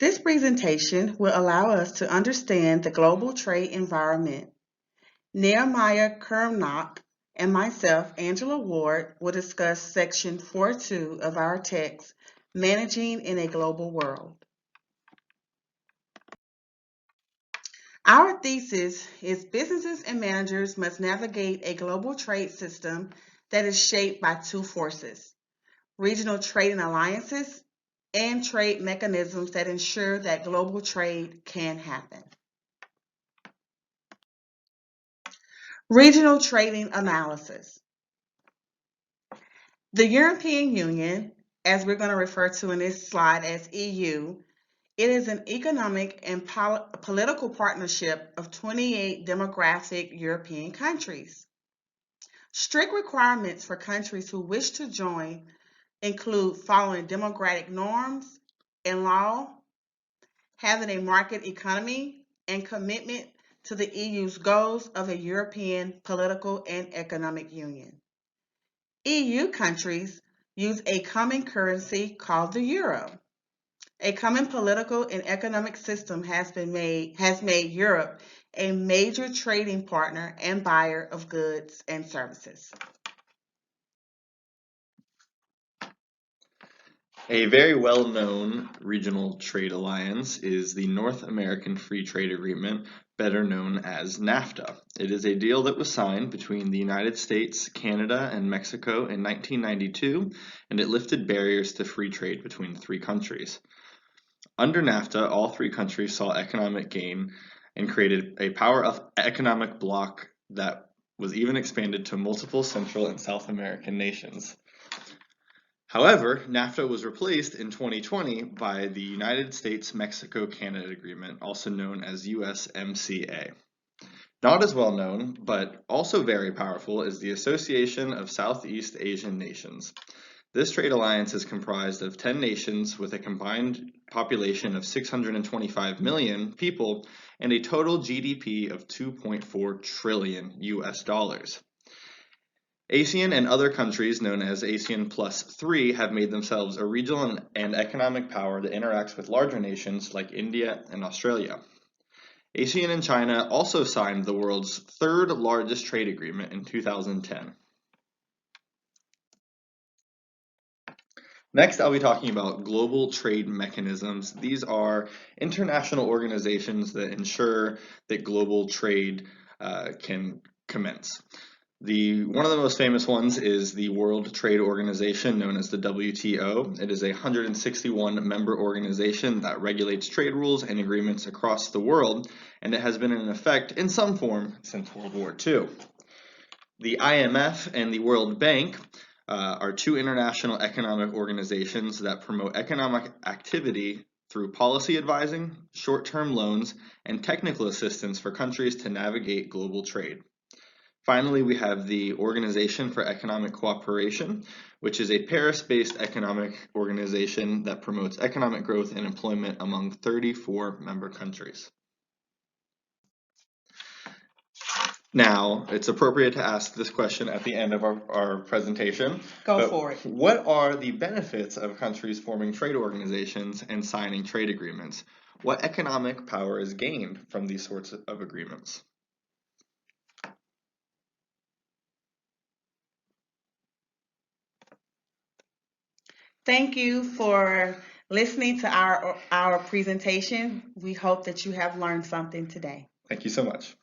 This presentation will allow us to understand the global trade environment. Nehemiah Kernach and myself, Angela Ward, will discuss section 4.2 of our text, Managing in a Global World. Our thesis is businesses and managers must navigate a global trade system that is shaped by two forces: regional trading alliances and trade mechanisms that ensure that global trade can happen. Regional trading analysis. The European Union, as we're going to refer to in this slide as EU, it is an economic and political partnership of 28 demographic European countries. Strict requirements for countries who wish to join include following democratic norms and law, having a market economy, and commitment to the EU's goals of a European political and economic union. EU countries use a common currency called the euro. A common political and economic system has made Europe a major trading partner and buyer of goods and services. A very well-known regional trade alliance is the North American Free Trade Agreement, better known as NAFTA. It is a deal that was signed between the United States, Canada, and Mexico in 1992, and it lifted barriers to free trade between the three countries. Under NAFTA, all three countries saw economic gain and created a power economic bloc that was even expanded to multiple Central and South American nations. However, NAFTA was replaced in 2020 by the United States-Mexico-Canada Agreement, also known as USMCA. Not as well known, but also very powerful, is the Association of Southeast Asian Nations. This trade alliance is comprised of 10 nations with a combined population of 625 million people and a total GDP of 2.4 trillion US dollars. ASEAN and other countries known as ASEAN Plus 3 have made themselves a regional and economic power that interacts with larger nations like India and Australia. ASEAN and China also signed the world's third largest trade agreement in 2010. Next, I'll be talking about global trade mechanisms. These are international organizations that ensure that global trade can commence. One of the most famous ones is the World Trade Organization, known as the WTO. It is a 161 member organization that regulates trade rules and agreements across the world, and it has been in effect in some form since World War II. The IMF and the World Bank are two international economic organizations that promote economic activity through policy advising, short-term loans, and technical assistance for countries to navigate global trade. Finally, we have the Organization for Economic Cooperation, which is a Paris-based economic organization that promotes economic growth and employment among 34 member countries. Now, it's appropriate to ask this question at the end of our presentation. Go for it. What are the benefits of countries forming trade organizations and signing trade agreements? What economic power is gained from these sorts of agreements? Thank you for listening to our presentation. We hope that you have learned something today. Thank you so much.